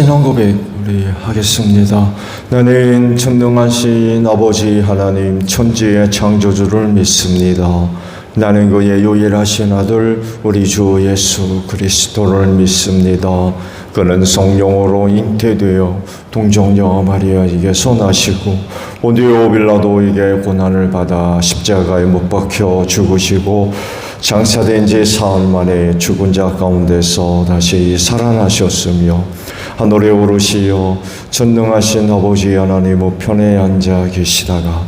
신앙 고백 우리 하겠습니다. 나는 전능하신 아버지 하나님 천지의 창조주를 믿습니다. 나는 그의 유일하신 아들 우리 주 예수 그리스도를 믿습니다. 그는 성령으로 잉태되어 동정녀 마리아에게서 나시고 본디오 빌라도에게 고난을 받아 십자가에 못 박혀 죽으시고 장사된 지 사흘 만에 죽은 자 가운데서 다시 살아나셨으며 하늘에 오르시어 전능하신 아버지 하나님 우편에 앉아 계시다가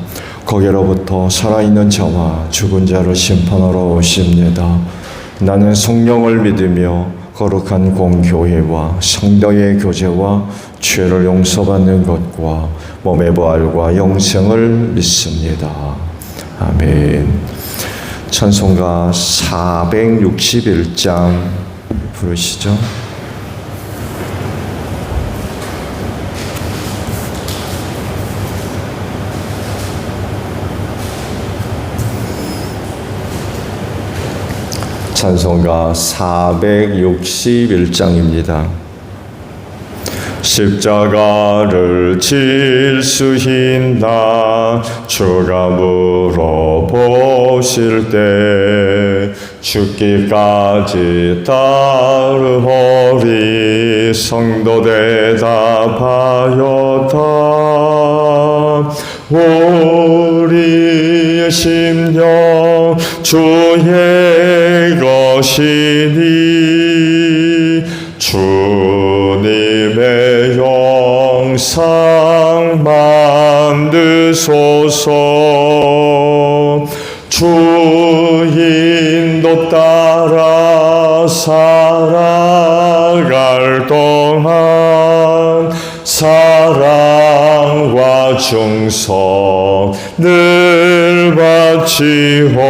거기로부터 살아있는 자와 죽은 자를 심판하러 오십니다. 나는 성령을 믿으며 거룩한 공교회와 성도의 교제와 죄를 용서받는 것과 몸의 부활과 영생을 믿습니다. 아멘. 찬송가 461장 부르시죠. 찬송가 461장입니다. 십자가를 질 수 있나 주가 물어보실 때 죽기까지 따르오리 성도 대답하였다. 우리의 심령 주의 것이니 주님의 영상 만드소서. 주 인도 따라 살아갈 동안 사랑과 충성 늘 바치오리라.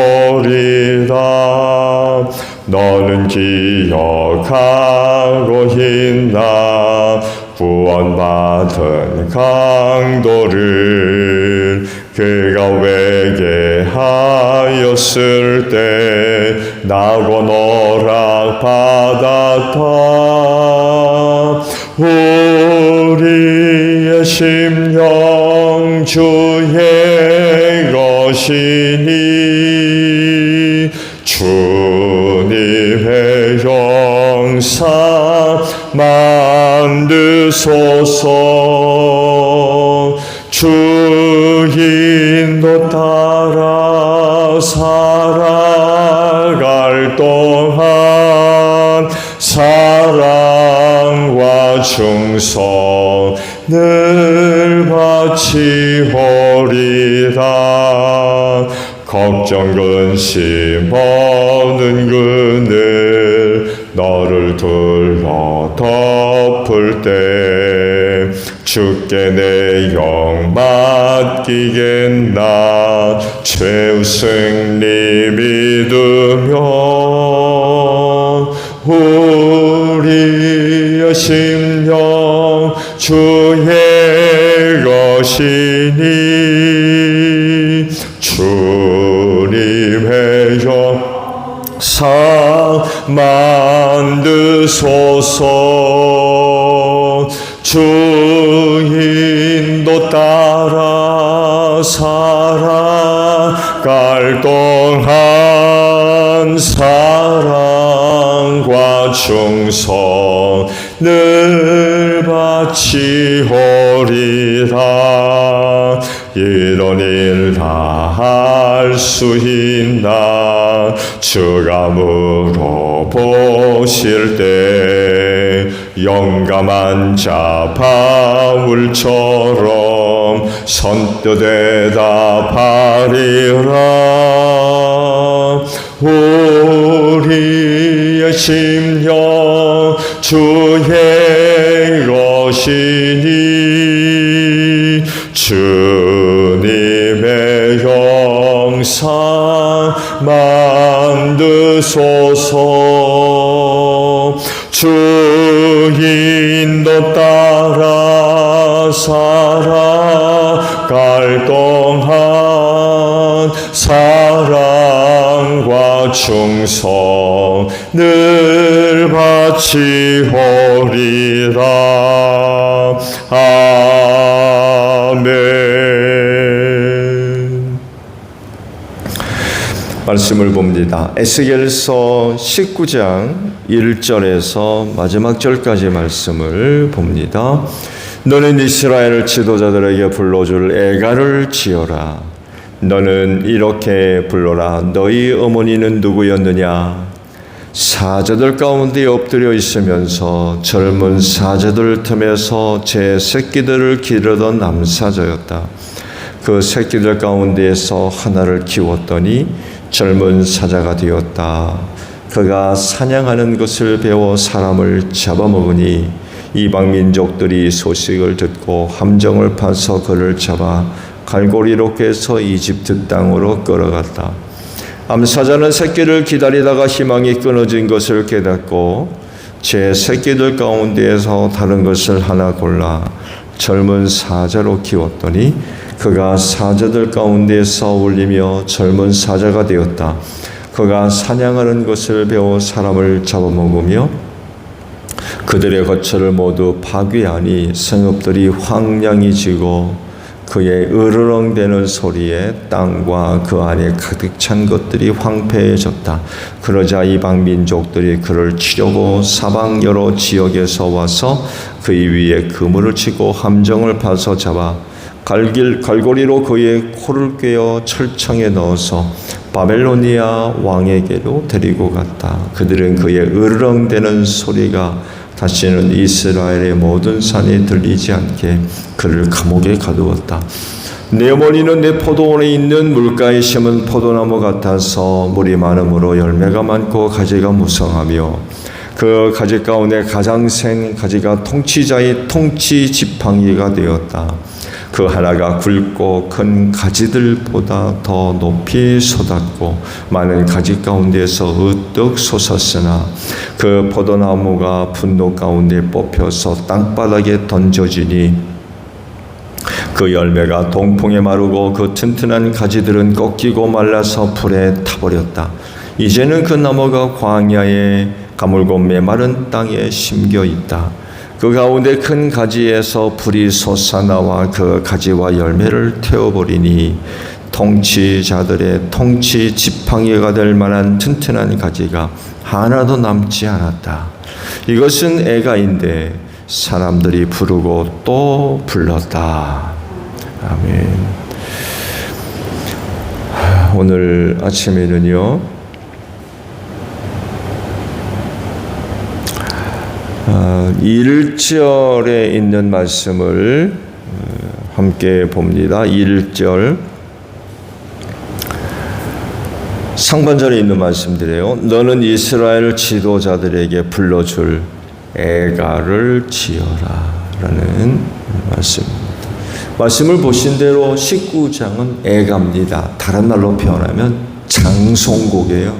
너는 기억하고 있나 구원받은 강도를 그가 회개하였을 때 낙원 허락받았다. 우리의 심령 주의 것이니 주님의 영상 만드소서. 주 인도 따라 살아갈 동안 사랑과 충성 늘 바치오리라. 걱정 근심 없는 그늘 너를 둘러 덮을 때 주께 내 영 맡기겠나. 최후 승리 믿으며 우리의 심령 주의 것이니 주님의 영상 만드소서. 주 인도 따라 살아갈 동안 사랑과 충성 늘 바치오리라. 이런 일 다 할 수 있나 주가 물어보실 때 용감한 자 바울처럼 선뜻 대답하리라. 우리의 심령 주의 것이니 주님의 영상 만드소서. 주 인도 따라 살아갈 동안 사랑과 충성 늘 바치오리라. 아멘. 말씀을 봅니다. 에스겔서 19장 1절에서 마지막 절까지 말씀을 봅니다. 너는 이스라엘 지도자들에게 불러줄 애가를 지어라. 너는 이렇게 불러라. 너희 어머니는 누구였느냐? 사자들 가운데 엎드려 있으면서 젊은 사자들 틈에서 제 새끼들을 기르던 남사자였다. 그 새끼들 가운데에서 하나를 키웠더니 젊은 사자가 되었다. 그가 사냥하는 것을 배워 사람을 잡아먹으니 이방 민족들이 소식을 듣고 함정을 파서 그를 잡아 갈고리로 꿰서 이집트 땅으로 끌어갔다. 암사자는 새끼를 기다리다가 희망이 끊어진 것을 깨닫고 제 새끼들 가운데에서 다른 것을 하나 골라 젊은 사자로 키웠더니 그가 사자들 가운데서 울리며 젊은 사자가 되었다. 그가 사냥하는 것을 배워 사람을 잡아먹으며 그들의 거처를 모두 파괴하니 성읍들이 황량해지고 그의 으르렁대는 소리에 땅과 그 안에 가득 찬 것들이 황폐해졌다. 그러자 이방 민족들이 그를 치려고 사방 여러 지역에서 와서 그의 위에 그물을 치고 함정을 파서 잡아 갈고리로 그의 코를 꿰어 철창에 넣어서 바벨로니아 왕에게로 데리고 갔다. 그들은 그의 으르렁대는 소리가 다시는 이스라엘의 모든 산에 들리지 않게 그를 감옥에 가두었다. 내 어머니는 내 포도원에 있는 물가에 심은 포도나무 같아서 물이 많으므로 열매가 많고 가지가 무성하며 그 가지 가운데 가장 센 가지가 통치자의 통치 지팡이가 되었다. 그 하나가 굵고 큰 가지들보다 더 높이 솟았고 많은 가지 가운데서 으뜩 솟았으나 그 포도나무가 분노 가운데 뽑혀서 땅바닥에 던져지니 그 열매가 동풍에 마르고 그 튼튼한 가지들은 꺾이고 말라서 불에 타버렸다. 이제는 그 나무가 광야에 가물고 메마른 땅에 심겨 있다. 그 가운데 큰 가지에서 불이 솟아나와 그 가지와 열매를 태워버리니 통치자들의 통치 지팡이가 될 만한 튼튼한 가지가 하나도 남지 않았다. 이것은 애가인데 사람들이 부르고 또 불렀다. 아멘. 오늘 아침에는요 1절에 있는 말씀을 함께 봅니다. 1절 상반절에 있는 말씀들이에요. 너는 이스라엘 지도자들에게 불러줄 애가를 지어라 라는 말씀입니다. 말씀을 보신 대로 19장은 애가입니다. 다른 말로 표현하면 장송곡이에요.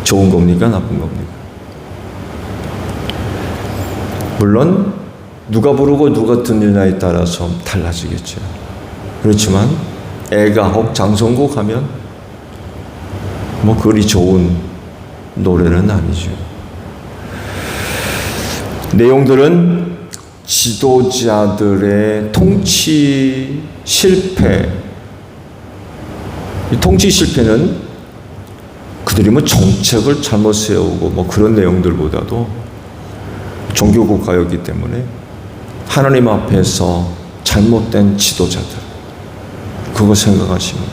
좋은 겁니까? 나쁜 겁니까? 물론 누가 부르고 누가 듣느냐에 따라서 달라지겠죠. 그렇지만 애가 혹 장송곡 하면 뭐 그리 좋은 노래는 아니죠. 내용들은 지도자들의 통치 실패. 이 통치 실패는 그들이 뭐 정책을 잘못 세우고 뭐 그런 내용들보다도 종교 국가였기 때문에 하나님 앞에서 잘못된 지도자들, 그거 생각하시면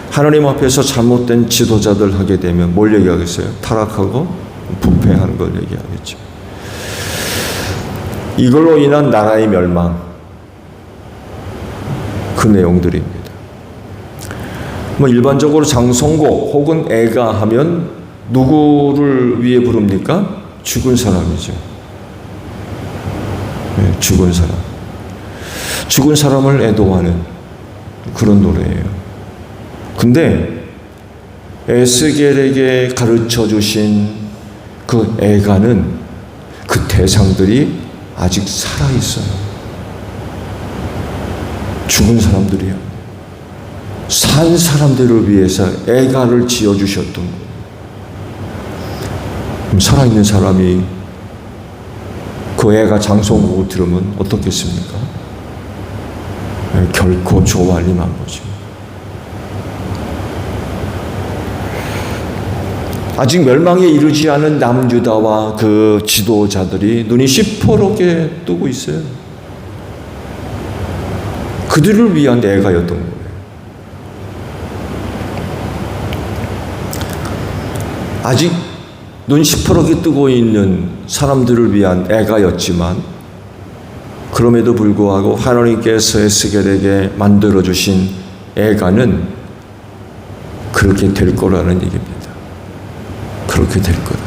하나님 앞에서 잘못된 지도자들 하게 되면 뭘 얘기하겠어요? 타락하고 부패하는 걸 얘기하겠죠. 이걸로 인한 나라의 멸망, 그 내용들입니다. 뭐 일반적으로 장송곡 혹은 애가 하면 누구를 위해 부릅니까? 죽은 사람이죠. 죽은 사람. 죽은 사람을 애도하는 그런 노래예요. 근데 에스겔에게 가르쳐 주신 그 애가는 그 대상들이 아직 살아있어요. 죽은 사람들이야. 산 사람들을 위해서 애가를 지어주셨던 거예요. 그럼 살아있는 사람이 그 애가 장성국을 들으면 어떻겠습니까? 결코 좋아할 리만 보죠. 아직 멸망에 이르지 않은 남유다와 그 지도자들이 눈이 시퍼렇게 뜨고 있어요. 그들을 위한 애가였던 거예요. 아직 눈 시퍼렇게 뜨고 있는 사람들을 위한 애가였지만 그럼에도 불구하고 하나님께서 에스겔에게 만들어주신 애가는 그렇게 될 거라는 얘기입니다. 그렇게 될 거다.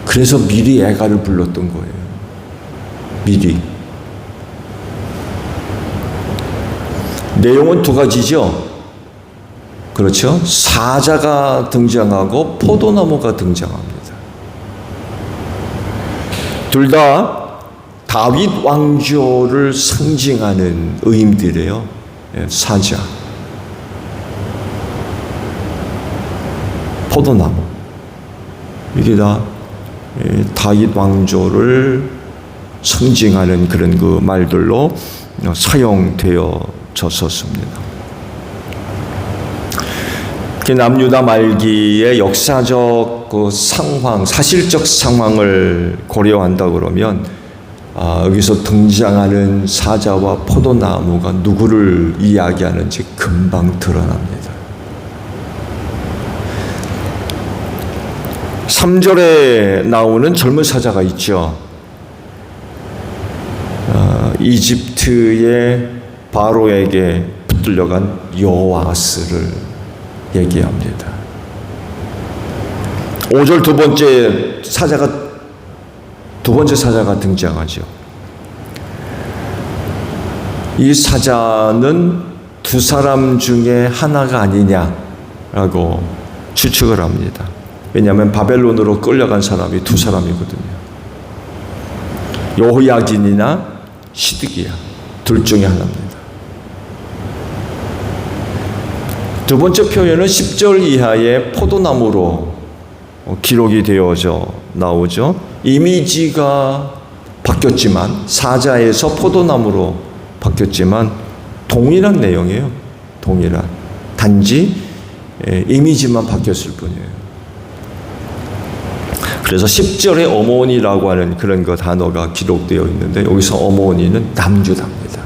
그래서 미리 애가를 불렀던 거예요. 미리. 내용은 두 가지죠. 그렇죠? 사자가 등장하고 포도나무가 등장합니다. 둘 다 다윗 왕조를 상징하는 의미들이에요. 사자, 포도나무. 이게 다 다윗 왕조를 상징하는 그런 그 말들로 사용되어졌었습니다. 남유다 말기의 역사적 그 상황, 사실적 상황을 고려한다 그러면 여기서 등장하는 사자와 포도나무가 누구를 이야기하는지 금방 드러납니다. 3절에 나오는 젊은 사자가 있죠. 이집트의 바로에게 붙들려간 여호아스를 얘기합니다. 5절 두 번째 사자가 등장하죠. 이 사자는 두 사람 중에 하나가 아니냐라고 추측을 합니다. 왜냐하면 바벨론으로 끌려간 사람이 두 사람이거든요. 여호야긴이나 시드기야, 둘 중에 하나입니다. 두 번째 표현은 10절 이하의 포도나무로 기록이 되어져 나오죠. 이미지가 바뀌었지만, 사자에서 포도나무로 바뀌었지만 동일한 내용이에요. 동일한. 단지 이미지만 바뀌었을 뿐이에요. 그래서 10절에 어머니라고 하는 그런 그 단어가 기록되어 있는데, 여기서 어머니는 남유다입니다.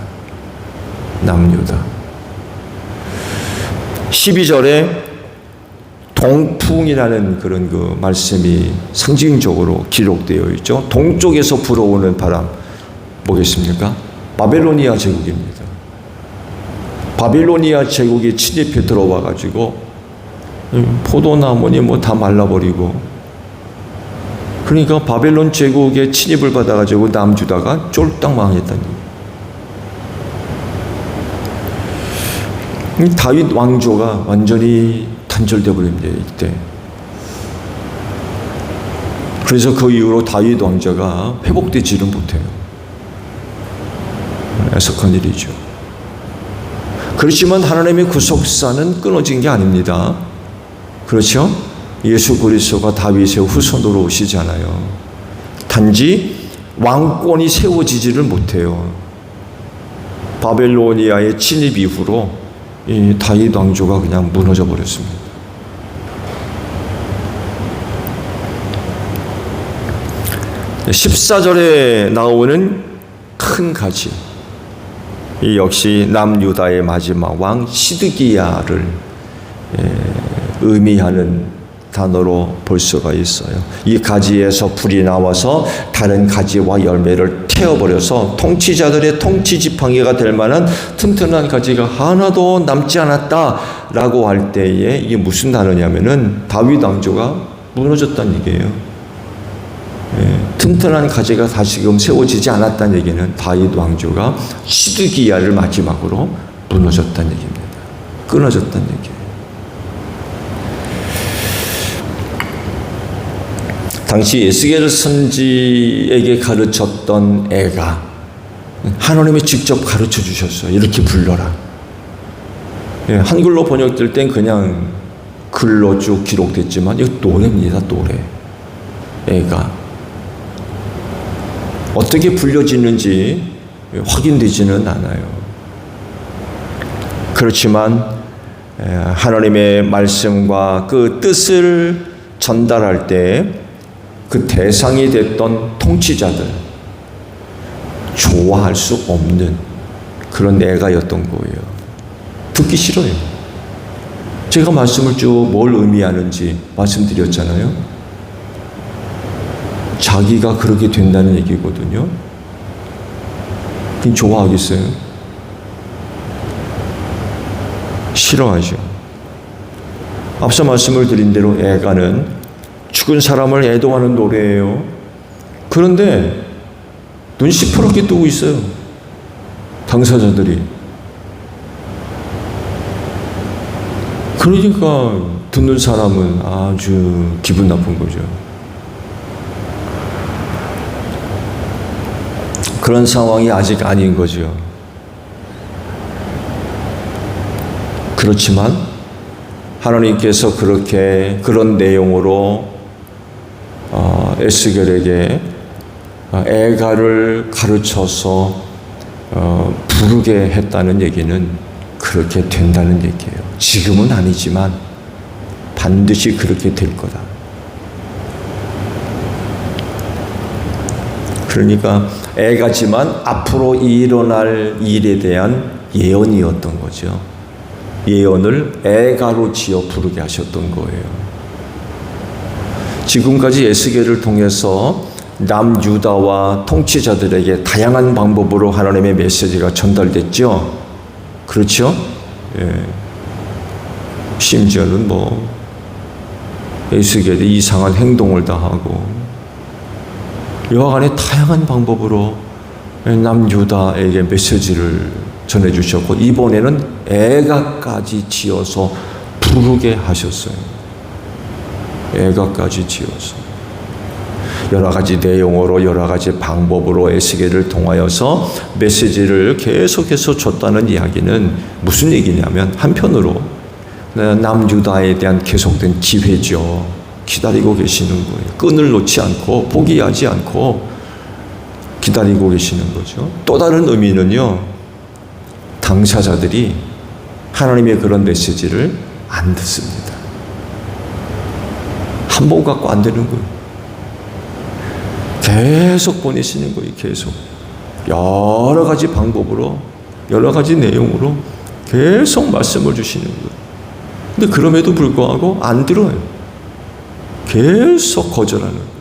남유다. 12절에 동풍이라는 그런 그 말씀이 상징적으로 기록되어 있죠. 동쪽에서 불어오는 바람 뭐겠습니까? 바벨로니아 제국입니다. 바빌로니아 제국이 침입해 들어와 가지고 포도나무니 뭐 다 말라버리고, 그러니까 바벨론 제국의 침입을 받아 가지고 남유다가 쫄딱 망했다는 얘기예요. 다윗 왕조가 완전히 단절되어 버립니다. 이때. 그래서 그 이후로 다윗 왕조가 회복되지는 못해요. 애석한 일이죠. 그렇지만 하나님의 구속사는 끊어진 게 아닙니다. 그렇죠? 예수 그리스도가 다윗의 후손으로 오시잖아요. 단지 왕권이 세워지지를 못해요. 바벨로니아의 침입 이후로 이 다윗 왕조가 그냥 무너져 버렸습니다. 네, 14절에 나오는 큰 가지, 이 역시 남유다의 마지막 왕 시드기야를 의미하는 단어로 볼 수가 있어요. 이 가지에서 불이 나와서 다른 가지와 열매를 태워버려서 통치자들의 통치 지팡이가 될 만한 튼튼한 가지가 하나도 남지 않았다라고 할 때에 이게 무슨 단어냐면은 다윗 왕조가 무너졌다는 얘기예요. 튼튼한 가지가 다시금 세워지지 않았다는 얘기는 다윗 왕조가 시드기야를 마지막으로 무너졌다는 얘기입니다. 끊어졌다는 얘기예요. 당시 에스겔 선지에게 가르쳤던 애가 하나님이 직접 가르쳐 주셨어요. 이렇게 불러라. 한글로 번역될 땐 그냥 글로 쭉 기록됐지만 이거 노래입니다. 노래. 애가 어떻게 불려지는지 확인되지는 않아요. 그렇지만 하나님의 말씀과 그 뜻을 전달할 때 그 대상이 됐던 통치자들 좋아할 수 없는 그런 애가였던 거예요. 듣기 싫어요. 제가 말씀을 쭉 뭘 의미하는지 말씀드렸잖아요. 자기가 그렇게 된다는 얘기거든요. 그럼 좋아하겠어요? 싫어하죠. 앞서 말씀을 드린 대로 애가는 죽은 사람을 애도하는 노래예요. 그런데 눈 시퍼렇게 뜨고 있어요. 당사자들이. 그러니까 듣는 사람은 아주 기분 나쁜 거죠. 그런 상황이 아직 아닌 거죠. 그렇지만 하나님께서 그런 내용으로 에스겔에게 애가를 가르쳐서 부르게 했다는 얘기는 그렇게 된다는 얘기예요. 지금은 아니지만 반드시 그렇게 될 거다. 그러니까 애가지만 앞으로 일어날 일에 대한 예언이었던 거죠. 예언을 애가로 지어 부르게 하셨던 거예요. 지금까지 에스겔을 통해서 남유다와 통치자들에게 다양한 방법으로 하나님의 메시지가 전달됐죠. 그렇죠? 예. 심지어는 에스겔이 이상한 행동을 다 하고 여하간에 다양한 방법으로 남유다에게 메시지를 전해주셨고 이번에는 애가까지 지어서 부르게 하셨어요. 애가까지 지어서 여러 가지 내용으로 여러 가지 방법으로 에스겔을 통하여서 메시지를 계속해서 줬다는 이야기는 무슨 얘기냐면 한편으로 남유다에 대한 계속된 기회죠. 기다리고 계시는 거예요. 끈을 놓지 않고 포기하지 않고 기다리고 계시는 거죠. 또 다른 의미는요. 당사자들이 하나님의 그런 메시지를 안 듣습니다. 한 번 갖고 안 되는 거예요. 계속 보내시는 거예요. 계속. 여러 가지 방법으로 여러 가지 내용으로 계속 말씀을 주시는 거예요. 근데 그럼에도 불구하고 안 들어요. 계속 거절하는 거예요.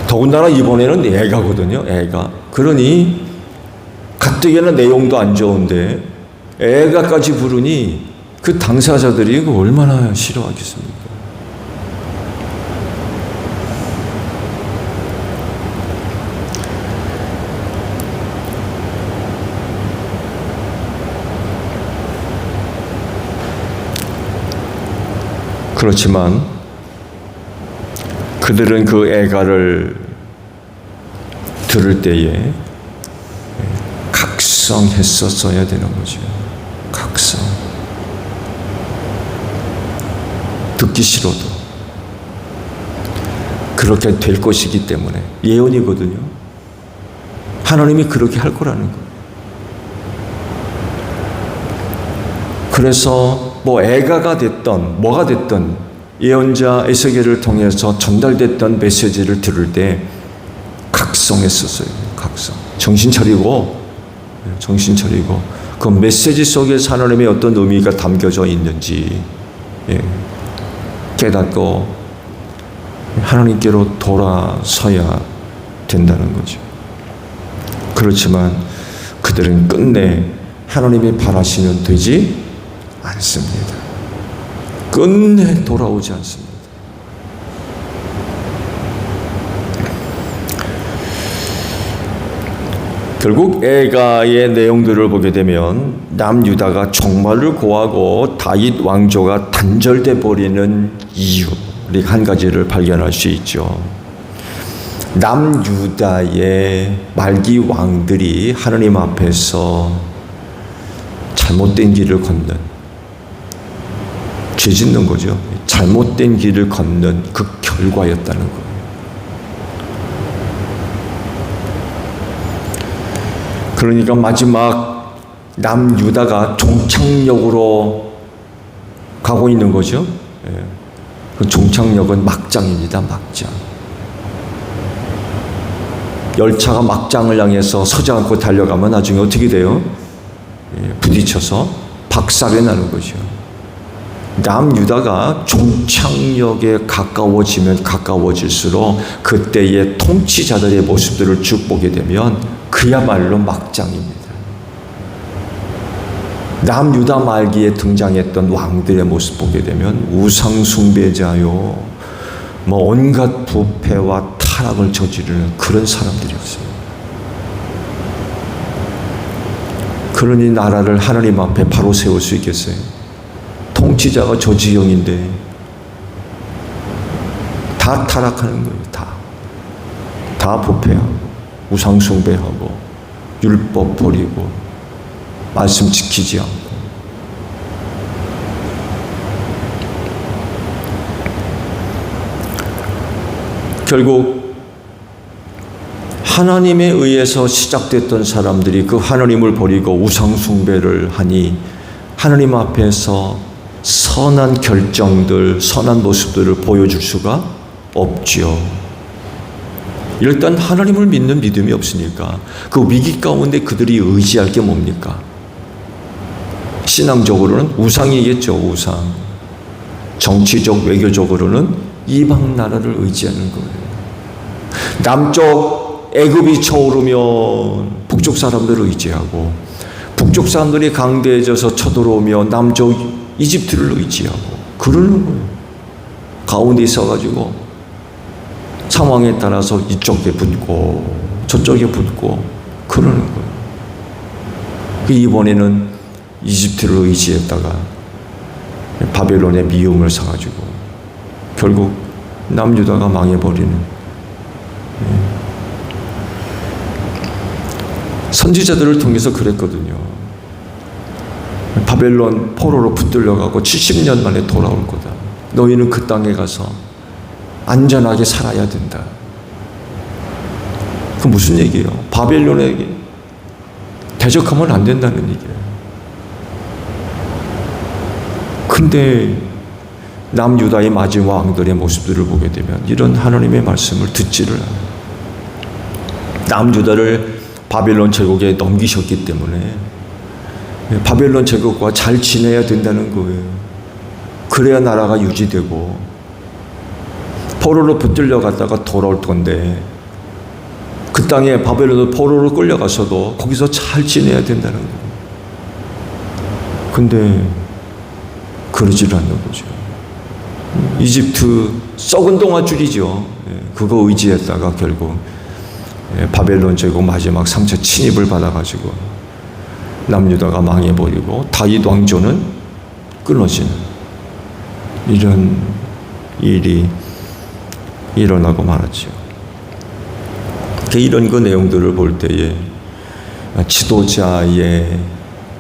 더군다나 이번에는 애가거든요. 애가. 그러니 가뜩이나 내용도 안 좋은데 애가까지 부르니 그 당사자들이 이거 얼마나 싫어하겠습니까? 그렇지만 그들은 그 애가를 들을 때에 각성했었어야 되는 거죠. 각성. 듣기 싫어도 그렇게 될 것이기 때문에 예언이거든요. 하나님이 그렇게 할 거라는 거예요. 그래서 애가가 됐던 뭐가 됐던 예언자 에스겔을 통해서 전달됐던 메시지를 들을 때 각성했었어요. 각성. 정신 차리고 그 메시지 속에 하나님의 어떤 의미가 담겨져 있는지 깨닫고 하나님께로 돌아서야 된다는 거죠. 그렇지만 그들은 끝내 하나님의 바라시는 되지 않습니다. 끝내 돌아오지 않습니다. 결국 애가의 내용들을 보게 되면 남유다가 종말을 고하고 다윗 왕조가 단절돼 버리는 이유 한 가지를 발견할 수 있죠. 남유다의 말기 왕들이 하나님 앞에서 잘못된 길을 걷는, 죄 짓는 거죠. 잘못된 길을 걷는 그 결과였다는 거예요. 그러니까 마지막 남유다가 종착역으로 가고 있는 거죠. 그 종착역은 막장입니다. 막장. 열차가 막장을 향해서 서지 않고 달려가면 나중에 어떻게 돼요? 부딪혀서 박살이 나는 거죠. 남유다가 종착역에 가까워지면 가까워질수록 그때의 통치자들의 모습들을 쭉 보게 되면 그야말로 막장입니다. 남유다 말기에 등장했던 왕들의 모습 보게 되면 우상숭배자요, 뭐 온갖 부패와 타락을 저지르는 그런 사람들이었어요. 그러니 나라를 하나님 앞에 바로 세울 수 있겠어요? 통치자가 저 지형인데 다 타락하는 거예요. 다 부패하고 우상숭배하고 율법 버리고 말씀 지키지 않고. 결국 하나님에 의해서 시작됐던 사람들이 그 하나님을 버리고 우상숭배를 하니 하나님 앞에서 선한 결정들, 선한 모습들을 보여줄 수가 없죠. 일단 하나님을 믿는 믿음이 없으니까 그 위기 가운데 그들이 의지할 게 뭡니까? 신앙적으로는 우상이겠죠. 우상. 정치적, 외교적으로는 이방 나라를 의지하는 거예요. 남쪽 애굽이 쳐오르면 북쪽 사람들을 의지하고, 북쪽 사람들이 강대해져서 쳐들어오면 남쪽 이집트를 의지하고 그러는 거예요. 가운데 있어가지고 상황에 따라서 이쪽에 붙고 저쪽에 붙고 그러는 거예요. 이번에는 이집트를 의지했다가 바벨론의 미움을 사가지고 결국 남유다가 망해버리는. 선지자들을 통해서 그랬거든요. 바벨론 포로로 붙들려가고 70년 만에 돌아올 거다. 너희는 그 땅에 가서 안전하게 살아야 된다. 그 무슨 얘기예요? 바벨론에게 대적하면 안 된다는 얘기예요. 근데 남유다의 마지막 왕들의 모습들을 보게 되면 이런 하나님의 말씀을 듣지를 않아요. 남유다를 바벨론 제국에 넘기셨기 때문에 바벨론 제국과 잘 지내야 된다는 거예요. 그래야 나라가 유지되고, 포로로 붙들려 갔다가 돌아올 건데 그 땅에 바벨론으로 포로로 끌려가서도 거기서 잘 지내야 된다는 거예요. 근데 그러지를 않는 거죠. 이집트 썩은 동아줄이죠. 그거 의지했다가 결국 바벨론 제국 마지막 3차 침입을 받아가지고 남유다가 망해버리고 다윗 왕조는 끊어지는 이런 일이 일어나고 말았죠. 이런 그 내용들을 볼 때에 지도자의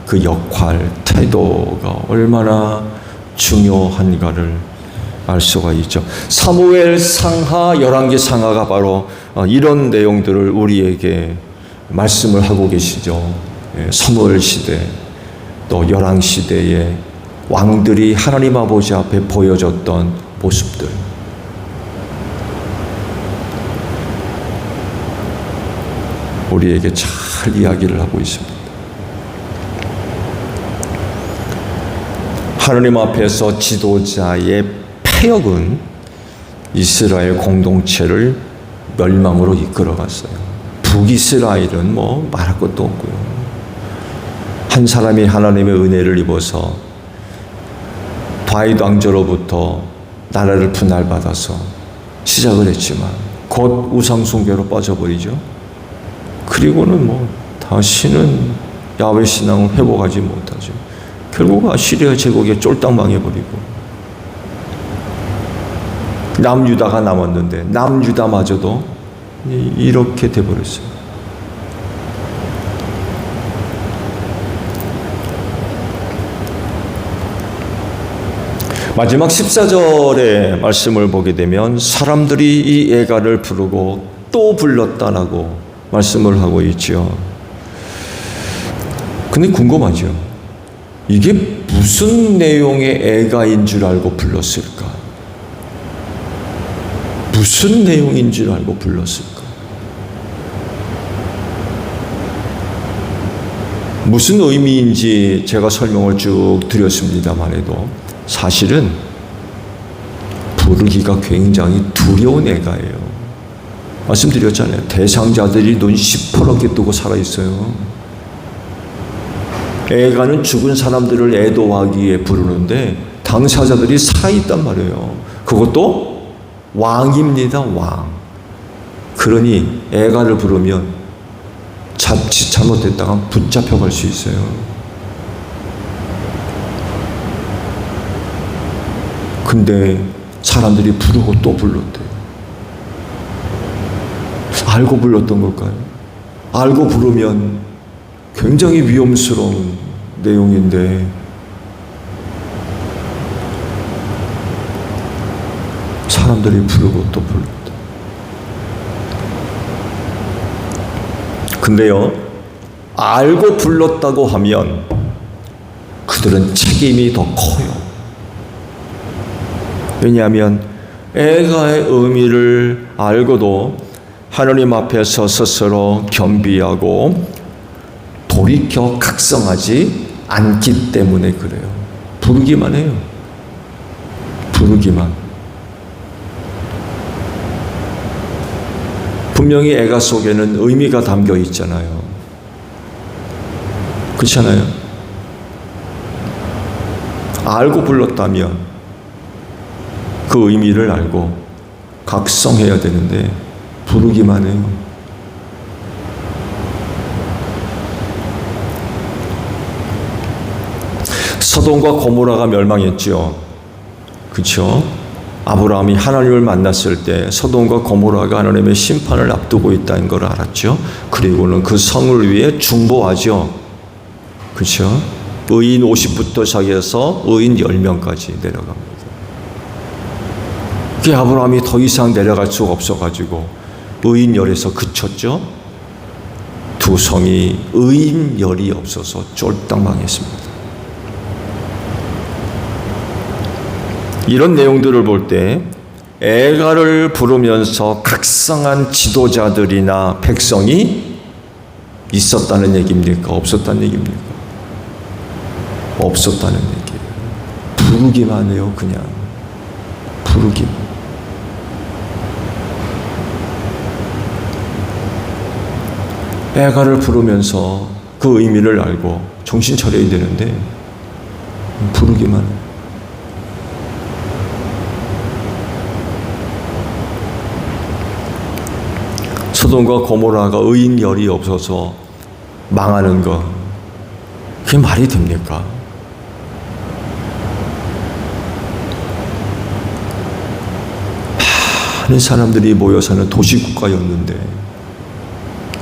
그 역할, 태도가 얼마나 중요한가를 알 수가 있죠. 사무엘 상하, 열왕기 상하가 바로 이런 내용들을 우리에게 말씀을 하고 계시죠. 사무엘 시대, 또 열왕 시대의 왕들이 하나님 아버지 앞에 보여줬던 모습들. 우리에게 잘 이야기를 하고 있습니다. 하나님 앞에서 지도자의 패역은 이스라엘 공동체를 멸망으로 이끌어갔어요. 북이스라엘은 뭐 말할 것도 없고요. 한 사람이 하나님의 은혜를 입어서 다윗 왕조로부터 나라를 분할받아서 시작을 했지만 곧 우상숭배로 빠져버리죠. 그리고는 뭐 다시는 야훼 신앙을 회복하지 못하죠. 결국 아시리아 제국에 쫄딱 망해버리고 남유다가 남았는데 남유다마저도 이렇게 돼버렸어요. 마지막 14절의 말씀을 보게 되면 사람들이 이 애가를 부르고 또 불렀다라고 말씀을 하고 있죠. 근데 궁금하죠. 이게 무슨 내용의 애가인 줄 알고 불렀을까? 무슨 내용인 줄 알고 불렀을까? 무슨 의미인지 제가 설명을 쭉 드렸습니다만 해도 사실은 부르기가 굉장히 두려운 애가예요. 말씀드렸잖아요. 대상자들이 눈 시퍼렇게 뜨고 살아있어요. 애가는 죽은 사람들을 애도하기 위해 부르는데 당사자들이 살아있단 말이에요. 그것도 왕입니다. 왕. 그러니 애가를 부르면 자칫 잘못됐다가 붙잡혀갈 수 있어요. 근데 사람들이 부르고 또 불렀대요. 알고 불렀던 걸까요? 알고 부르면 굉장히 위험스러운 내용인데 사람들이 부르고 또 불렀다. 근데요, 알고 불렀다고 하면 그들은 책임이 더 커요. 왜냐하면 애가의 의미를 알고도 하나님 앞에서 스스로 겸비하고 돌이켜 각성하지 않기 때문에 그래요. 부르기만 해요. 부르기만. 분명히 애가 속에는 의미가 담겨 있잖아요. 그렇잖아요. 알고 불렀다면 그 의미를 알고 각성해야 되는데 부르기만 해요. 소돔과 고모라가 멸망했죠. 그렇죠? 아브라함이 하나님을 만났을 때 소돔과 고모라가 하나님의 심판을 앞두고 있다는 걸 알았죠. 그리고는 그 성을 위해 중보하죠. 그렇죠? 의인 50부터 시작해서 의인 10명까지 내려갑니다. 그 아브라함이 더 이상 내려갈 수가 없어가지고 의인 열에서 그쳤죠. 두 성이 의인 열이 없어서 쫄딱 망했습니다. 이런 내용들을 볼 때 애가를 부르면서 각성한 지도자들이나 백성이 있었다는 얘기입니까? 없었다는 얘기입니까? 없었다는 얘기예요. 부르기만 해요. 그냥 부르기만. 애가를 부르면서 그 의미를 알고 정신 차려야 되는데 부르기만 해요. 소돔과 고모라가 의인 열이 없어서 망하는 거, 그게 말이 됩니까? 많은 사람들이 모여 사는 도시국가였는데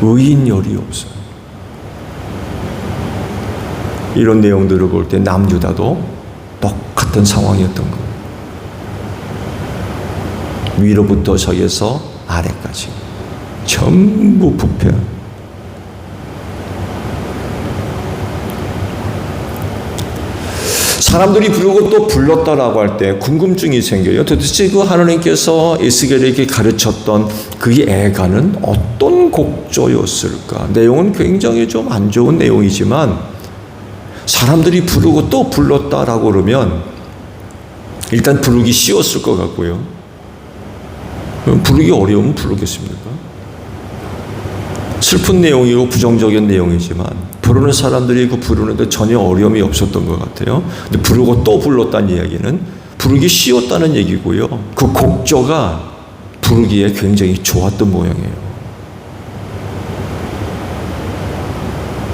의인 열이 없어요. 이런 내용들을 볼 때 남유다도 똑같은 상황이었던 거예요. 위로부터 시작해서 아래까지 전부 부패. 사람들이 부르고 또 불렀다라고 할 때 궁금증이 생겨요. 도대체 그 하나님께서 에스겔에게 가르쳤던 그 애가는 어떤 곡조였을까? 내용은 굉장히 좀 안 좋은 내용이지만 사람들이 부르고 또 불렀다라고 그러면 일단 부르기 쉬웠을 것 같고요. 부르기 어려우면 부르겠습니까? 슬픈 내용이고 부정적인 내용이지만 부르는 사람들이 그 부르는데 전혀 어려움이 없었던 것 같아요. 근데 부르고 또 불렀다는 이야기는 부르기 쉬웠다는 얘기고요. 그 곡조가 부르기에 굉장히 좋았던 모양이에요.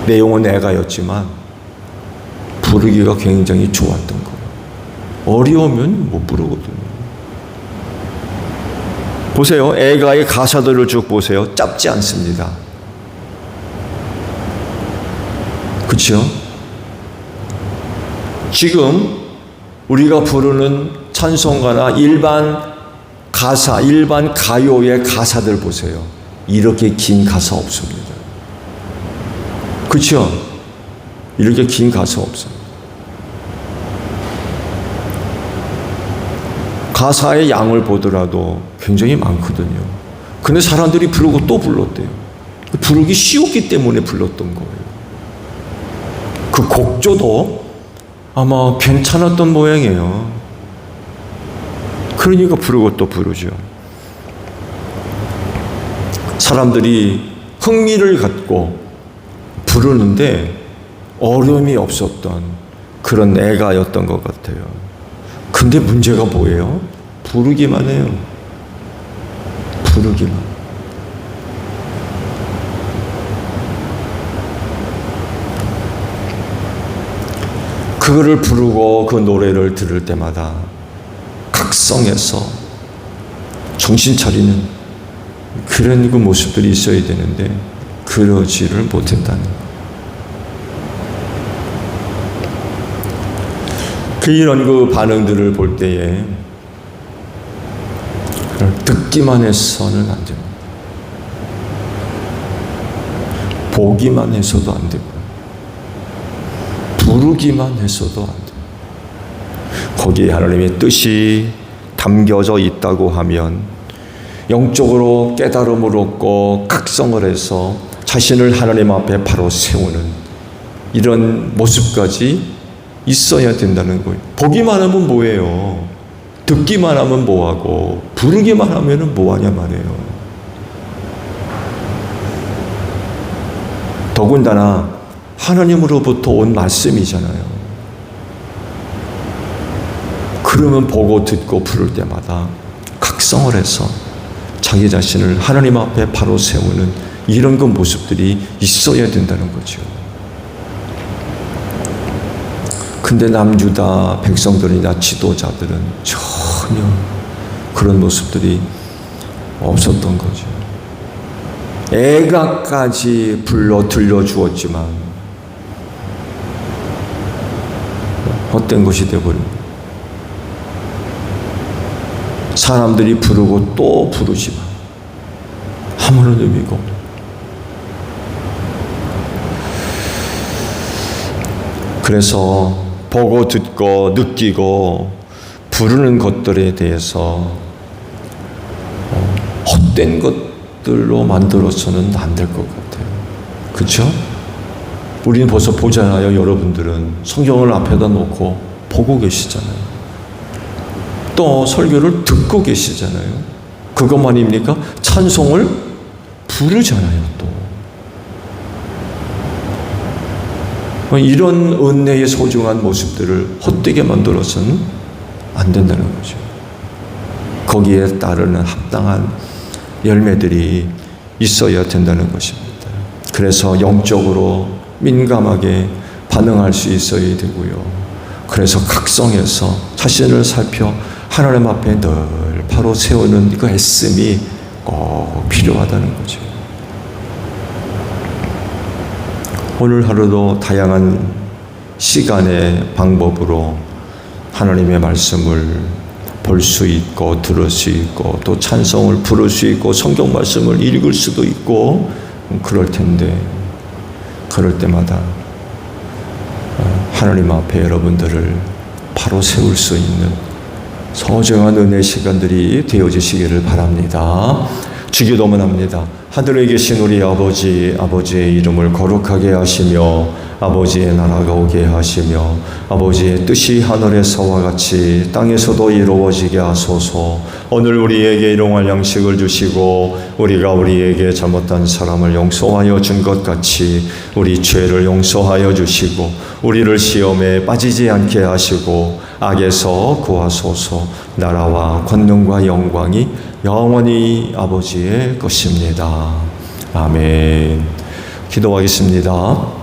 내용은 애가였지만 부르기가 굉장히 좋았던 거예요. 어려우면 못 부르거든요. 보세요. 애가의 가사들을 쭉 보세요. 짧지 않습니다. 그렇죠? 지금 우리가 부르는 찬송가나 일반 가사, 일반 가요의 가사들 보세요. 이렇게 긴 가사 없습니다. 그렇죠? 이렇게 긴 가사 없어요. 가사의 양을 보더라도 굉장히 많거든요. 근데 사람들이 부르고 또 불렀대요. 부르기 쉬웠기 때문에 불렀던 거예요. 그 곡조도 아마 괜찮았던 모양이에요. 그러니까 부르고 또 부르죠. 사람들이 흥미를 갖고 부르는데 어려움이 없었던 그런 애가였던 것 같아요. 근데 문제가 뭐예요? 부르기만 해요. 부르기만. 그거를 부르고 그 노래를 들을 때마다 각성해서 정신 차리는 그런 그 모습들이 있어야 되는데 그러지를 못했다는 것. 이런 그 반응들을 볼 때에 듣기만 해서는 안 됩니다. 보기만 해서도 안 되고 부르기만 해서도 안 돼요. 거기에 하나님의 뜻이 담겨져 있다고 하면 영적으로 깨달음을 얻고 각성을 해서 자신을 하나님 앞에 바로 세우는 이런 모습까지 있어야 된다는 거예요. 보기만 하면 뭐예요? 듣기만 하면 뭐하고 부르기만 하면 뭐하냐 말이에요. 더군다나 하나님으로부터 온 말씀이잖아요. 그러면 보고 듣고 부를 때마다 각성을 해서 자기 자신을 하나님 앞에 바로 세우는 이런 그 모습들이 있어야 된다는 거죠. 근데 남유다 백성들이나 지도자들은 전혀 그런 모습들이 없었던 거죠. 애가까지 불러 들려주었지만 헛된 것이 되어버립니다. 사람들이 부르고 또 부르지만 아무런 의미가 없는. 그래서 보고 듣고 느끼고 부르는 것들에 대해서 헛된 것들로 만들어서는 안 될 것 같아요. 그렇죠? 우리는 벌써 보잖아요. 여러분들은 성경을 앞에다 놓고 보고 계시잖아요. 또 설교를 듣고 계시잖아요. 그것만입니까? 찬송을 부르잖아요. 또 이런 은혜의 소중한 모습들을 헛되게 만들어서는 안 된다는 거죠. 거기에 따르는 합당한 열매들이 있어야 된다는 것입니다. 그래서 영적으로 민감하게 반응할 수 있어야 되고요. 그래서 각성해서 자신을 살펴 하나님 앞에 늘 바로 세우는 그 애씀이 꼭 필요하다는 거죠. 오늘 하루도 다양한 시간의 방법으로 하나님의 말씀을 볼 수 있고 들을 수 있고 또 찬송을 부를 수 있고 성경 말씀을 읽을 수도 있고 그럴 텐데 그럴 때마다 하나님 앞에 여러분들을 바로 세울 수 있는 소중한 은혜의 시간들이 되어지시기를 바랍니다. 주기도문 합니다. 하늘에 계신 우리 아버지, 아버지의 이름을 거룩하게 하시며 아버지의 나라가 오게 하시며 아버지의 뜻이 하늘에서와 같이 땅에서도 이루어지게 하소서. 오늘 우리에게 일용할 양식을 주시고 우리가 우리에게 잘못한 사람을 용서하여 준 것 같이 우리 죄를 용서하여 주시고 우리를 시험에 빠지지 않게 하시고 악에서 구하소서. 나라와 권능과 영광이 영원히 아버지의 것입니다. 아멘. 기도하겠습니다.